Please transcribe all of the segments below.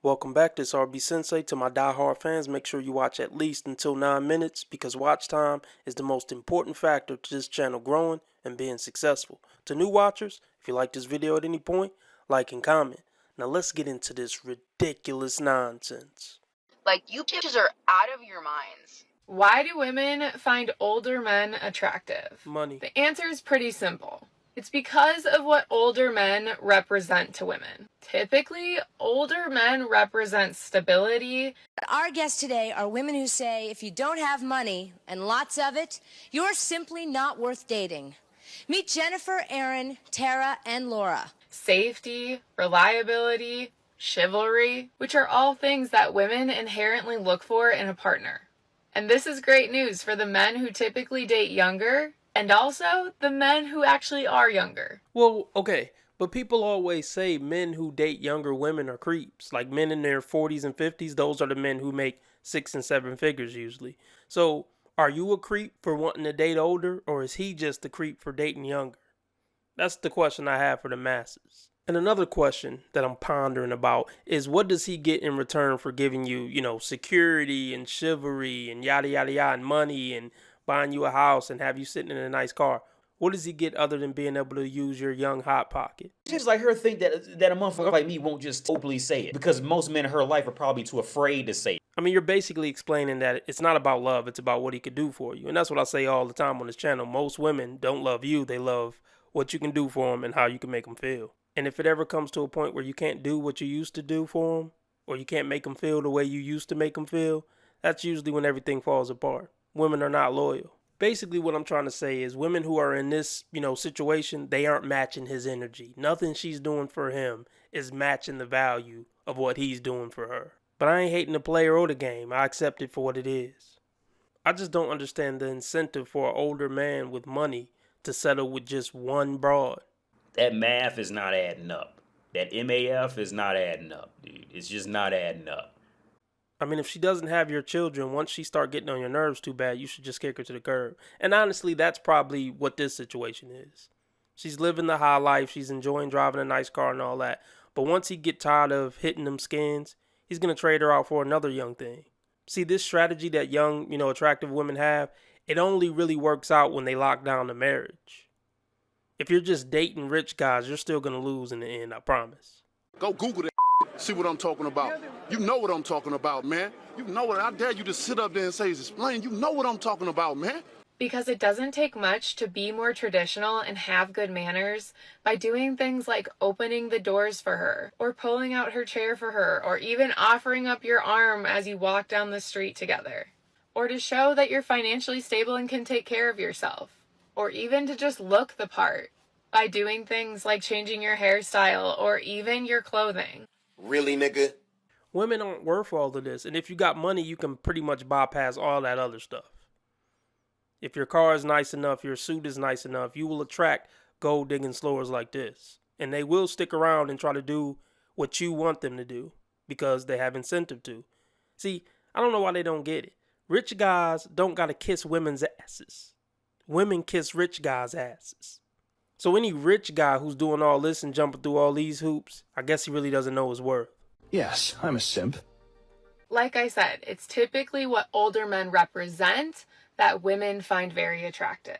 Welcome back, this RB Sensei. To my die-hard fans, make sure you watch at least until 9 minutes because watch time is the most important factor to this channel growing and being successful. To new watchers, if you like this video at any point, like and comment. Now let's get into this ridiculous nonsense. Like, you bitches are out of your minds. Why do women find older men attractive? Money. The answer is pretty simple. It's because of what older men represent to women. Typically, older men represent stability. Our guests today are women who say if you don't have money, and lots of it, you're simply not worth dating. Meet Jennifer, Erin, Tara, and Laura. Safety, reliability, chivalry, which are all things that women inherently look for in a partner. And this is great news for the men who typically date younger, and also the men who actually are younger. Well, okay, but people always say men who date younger women are creeps. Like men in their 40s and 50s, those are the men who make 6 and 7 figures usually. So, are you a creep for wanting to date older, or is he just a creep for dating younger? That's the question I have for the masses. And another question that I'm pondering about is what does he get in return for giving you, security and chivalry and yada yada yada and money and buying you a house and have you sitting in a nice car? What does he get other than being able to use your young hot pocket? Just like her think that a motherfucker like me won't just openly say it because most men in her life are probably too afraid to say it. I mean, you're basically explaining that it's not about love, it's about what he could do for you. And that's what I say all the time on this channel. Most women don't love you, they love what you can do for them and how you can make them feel. And if it ever comes to a point where you can't do what you used to do for them, or you can't make them feel the way you used to make them feel, that's usually when everything falls apart. Women are not loyal. Basically what I'm trying to say is women who are in this, situation, they aren't matching his energy. Nothing she's doing for him is matching the value of what he's doing for her. But I ain't hating the player or the game. I accept it for what it is. I just don't understand the incentive for an older man with money to settle with just one broad. That math is not adding up. That MAF is not adding up, dude. It's just not adding up. I mean, if she doesn't have your children, once she start getting on your nerves too bad, you should just kick her to the curb. And honestly, that's probably what this situation is. She's living the high life. She's enjoying driving a nice car and all that. But once he get tired of hitting them skins, he's going to trade her out for another young thing. See, this strategy that young, attractive women have, it only really works out when they lock down the marriage. If you're just dating rich guys, you're still going to lose in the end, I promise. Go Google that, see what I'm talking about. You know what I'm talking about, man. You know what, I dare you to sit up there and say, explain, you know what I'm talking about, man. Because it doesn't take much to be more traditional and have good manners by doing things like opening the doors for her, or pulling out her chair for her, or even offering up your arm as you walk down the street together. Or to show that you're financially stable and can take care of yourself. Or even to just look the part by doing things like changing your hairstyle or even your clothing. Really, nigga? Women aren't worth all of this, and if you got money, you can pretty much bypass all that other stuff. If your car is nice enough, your suit is nice enough, you will attract gold digging slores like this. And they will stick around and try to do what you want them to do because they have incentive to. See, I don't know why they don't get it. Rich guys don't gotta kiss women's asses. Women kiss rich guys' asses. So any rich guy who's doing all this and jumping through all these hoops, I guess he really doesn't know his worth. Yes, I'm a simp. Like I said, it's typically what older men represent that women find very attractive.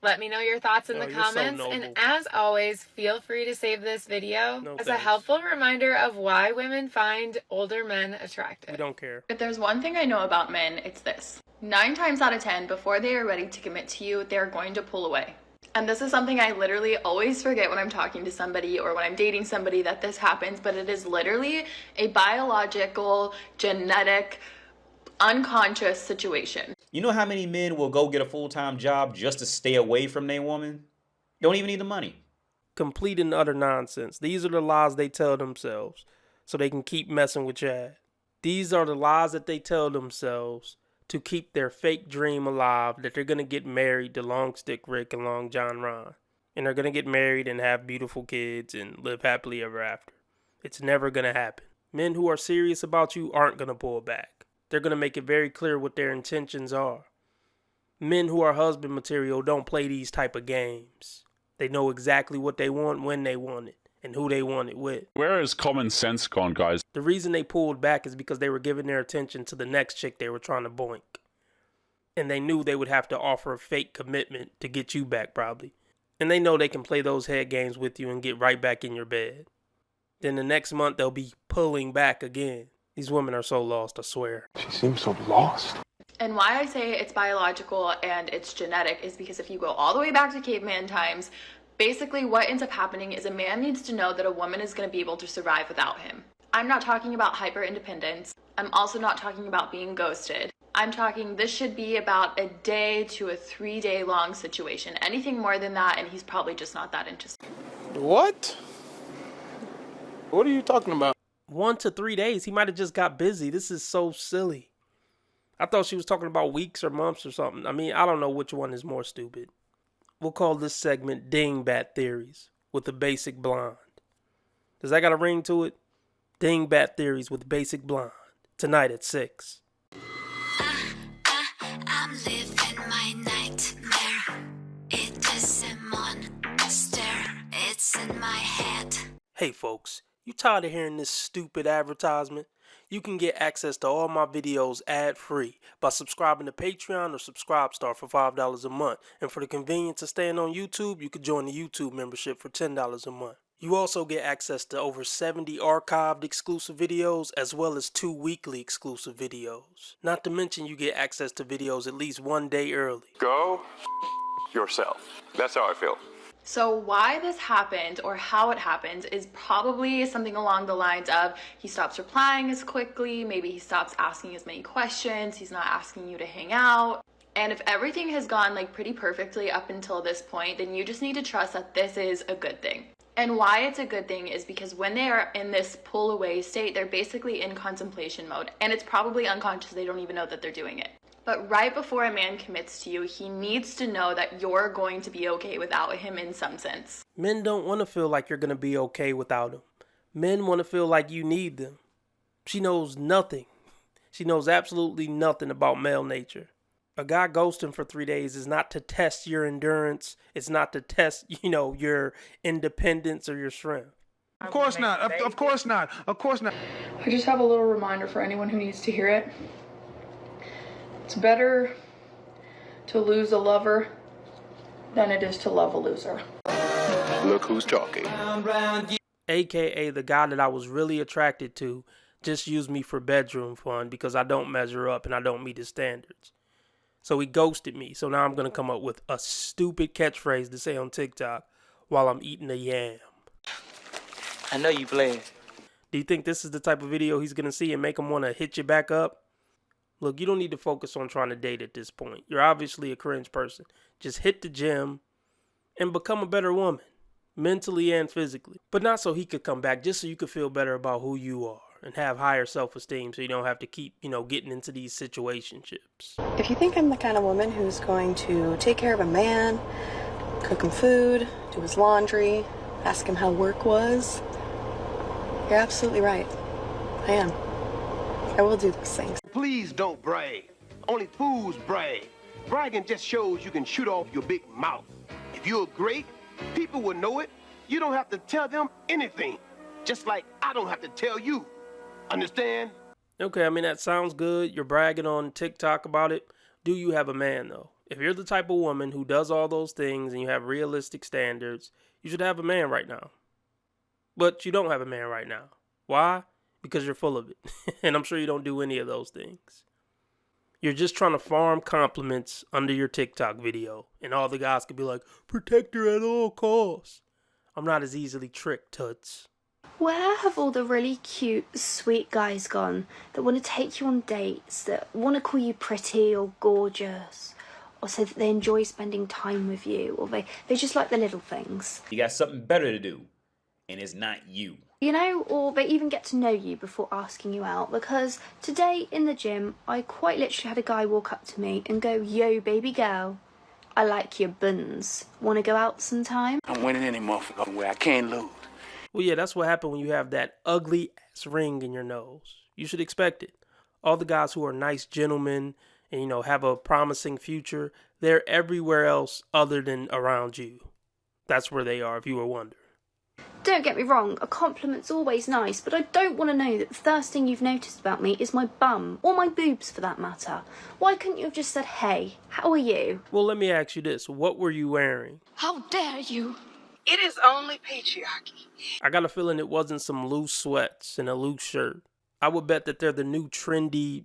Let me know your thoughts in the comments, and as always, feel free to save this video as a helpful reminder of why women find older men attractive. We don't care. If there's one thing I know about men, it's this. 9 times out of 10, before they are ready to commit to you, they're going to pull away. And this is something I literally always forget when I'm talking to somebody or when I'm dating somebody that this happens, but it is literally a biological, genetic, unconscious situation. You know how many men will go get a full-time job just to stay away from their woman? Don't even need the money. Complete and utter nonsense. These are the lies they tell themselves so they can keep messing with Chad. These are the lies that they tell themselves to keep their fake dream alive that they're going to get married to Long Stick Rick and Long John Ron. And they're going to get married and have beautiful kids and live happily ever after. It's never going to happen. Men who are serious about you aren't going to pull back. They're going to make it very clear what their intentions are. Men who are husband material don't play these type of games. They know exactly what they want when they want it. and who they want it with. Where has common sense gone, guys? The reason they pulled back is because they were giving their attention to the next chick they were trying to boink. And they knew they would have to offer a fake commitment to get you back probably. And they know they can play those head games with you and get right back in your bed. Then the next month they'll be pulling back again. These women are so lost, I swear. She seems so lost. And why I say it's biological and it's genetic is because if you go all the way back to caveman times, basically what ends up happening is a man needs to know that a woman is going to be able to survive without him. I'm not talking about hyper independence. I'm also not talking about being ghosted. I'm talking this should be about a day to a 3-day long situation. Anything more than that and he's probably just not that interested. What? What are you talking about? 1 to 3 days. He might have just got busy. This is so silly. I thought she was talking about weeks or months or something. I mean, I don't know which one is more stupid. We'll call this segment Dingbat Theories with a Basic Blonde. Does that got a ring to it? Dingbat Theories with Basic Blonde. Tonight at 6. I'm living my nightmare. It is a monster. It's in my head. Hey folks, you tired of hearing this stupid advertisement? You can get access to all my videos ad-free by subscribing to Patreon or Subscribestar for $5 a month. And for the convenience of staying on YouTube, you can join the YouTube membership for $10 a month. You also get access to over 70 archived exclusive videos as well as 2 weekly exclusive videos. Not to mention you get access to videos at least 1 day early. Go yourself. That's how I feel. So why this happened or how it happened is probably something along the lines of he stops replying as quickly, maybe he stops asking as many questions, he's not asking you to hang out. And if everything has gone like pretty perfectly up until this point, then you just need to trust that this is a good thing. And why it's a good thing is because when they are in this pull away state, they're basically in contemplation mode. And it's probably unconscious, they don't even know that they're doing it. But right before a man commits to you, he needs to know that you're going to be okay without him in some sense. Men don't want to feel like you're going to be okay without him. Men want to feel like you need them. She knows nothing. She knows absolutely nothing about male nature. A guy ghosting for 3 days is not to test your endurance. It's not to test, your independence or your strength. Of course not. Of course not. Of course not. I just have a little reminder for anyone who needs to hear it. It's better to lose a lover than it is to love a loser. Look who's talking. AKA the guy that I was really attracted to just used me for bedroom fun because I don't measure up and I don't meet his standards. So he ghosted me. So now I'm going to come up with a stupid catchphrase to say on TikTok while I'm eating a yam. I know you playing. Do you think this is the type of video he's going to see and make him want to hit you back up? Look, you don't need to focus on trying to date at this point. You're obviously a cringe person. Just hit the gym and become a better woman, mentally and physically. But not so he could come back, just so you could feel better about who you are and have higher self-esteem so you don't have to keep, getting into these situationships. If you think I'm the kind of woman who's going to take care of a man, cook him food, do his laundry, ask him how work was, you're absolutely right. I am. I will do those things. Please don't brag. Only fools brag. Bragging just shows you can shoot off your big mouth. If you're great, people will know it. You don't have to tell them anything. Just like I don't have to tell you. Understand? Okay, I mean, that sounds good. You're bragging on TikTok about it. Do you have a man, though? If you're the type of woman who does all those things and you have realistic standards, you should have a man right now. But you don't have a man right now. Why? Because you're full of it. And I'm sure you don't do any of those things. You're just trying to farm compliments under your TikTok video. And all the guys could be like, protect her at all costs. I'm not as easily tricked, toots. Where have all the really cute, sweet guys gone that want to take you on dates, that want to call you pretty or gorgeous, or say that they enjoy spending time with you, or they just like the little things? You got something better to do, and it's not you. Or they even get to know you before asking you out, because today in the gym, I quite literally had a guy walk up to me and go, yo, baby girl, I like your buns. Want to go out sometime? I'm winning any motherfucking way. I can't lose. Well, yeah, that's what happened when you have that ugly ass ring in your nose. You should expect it. All the guys who are nice gentlemen and, have a promising future, they're everywhere else other than around you. That's where they are, if you were wondering. Don't get me wrong, a compliment's always nice, but I don't want to know that the first thing you've noticed about me is my bum, or my boobs for that matter. Why couldn't you have just said, hey, how are you? Well, let me ask you this. What were you wearing? How dare you? It is only patriarchy. I got a feeling it wasn't some loose sweats and a loose shirt. I would bet that they're the new trendy,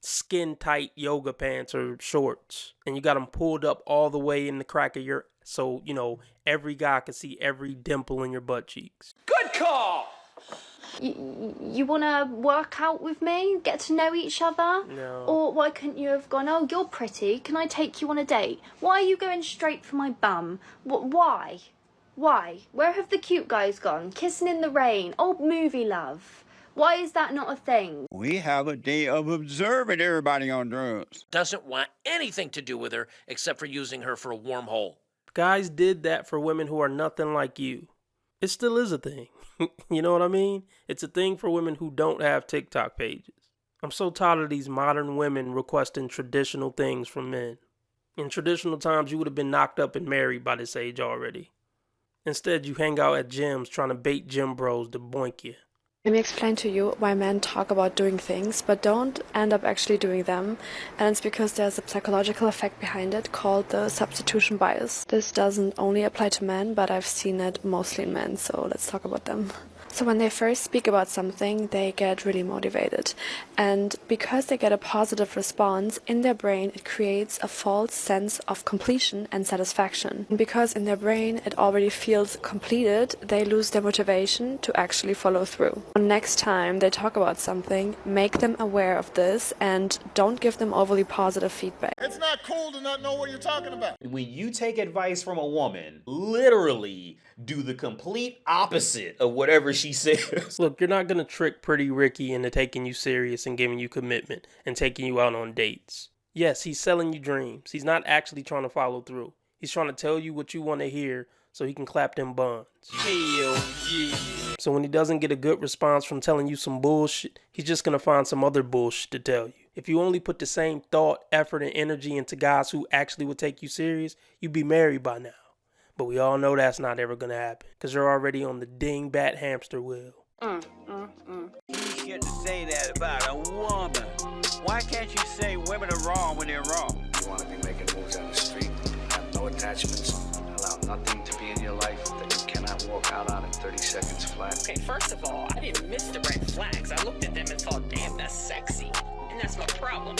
skin tight yoga pants or shorts. And you got them pulled up all the way in the crack of your, so, every guy can see every dimple in your butt cheeks. Good call! You want to work out with me? Get to know each other? No. Or why couldn't you have gone, oh, you're pretty, can I take you on a date? Why are you going straight for my bum? Why? Why? Where have the cute guys gone? Kissing in the rain, old movie love. Why is that not a thing? We have a day of observing everybody on drugs. Doesn't want anything to do with her except for using her for a wormhole. Guys did that for women who are nothing like you. It still is a thing. You know what I mean? It's a thing for women who don't have TikTok pages. I'm so tired of these modern women requesting traditional things from men. In traditional times, you would have been knocked up and married by this age already. Instead, you hang out at gyms trying to bait gym bros to boink you. Let me explain to you why men talk about doing things but don't end up actually doing them, and it's because there's a psychological effect behind it called the substitution bias. This doesn't only apply to men, but I've seen it mostly in men, so let's talk about them. So when they first speak about something, they get really motivated. And because they get a positive response, in their brain it creates a false sense of completion and satisfaction. And because in their brain it already feels completed, they lose their motivation to actually follow through. Next time they talk about something, make them aware of this and don't give them overly positive feedback. It's not cool to not know what you're talking about. When you take advice from a woman, literally do the complete opposite of whatever she says. Look, you're not going to trick Pretty Ricky into taking you serious and giving you commitment and taking you out on dates. Yes, he's selling you dreams. He's not actually trying to follow through. He's trying to tell you what you want to hear so he can clap them buns. Hell yeah. So when he doesn't get a good response from telling you some bullshit, he's just going to find some other bullshit to tell you. If you only put the same thought, effort, and energy into guys who actually would take you serious, you'd be married by now. But we all know that's not ever going to happen because you're already on the dingbat hamster wheel. You shouldn't say that about a woman. Why can't you say women are wrong when they're wrong? You want to be making moves on the street, have no attachments, allow nothing to be in your life that you cannot walk out on in 30 seconds flat. Okay, first of all, I didn't miss the red flags. I looked at them and thought, damn, that's sexy. And that's my problem.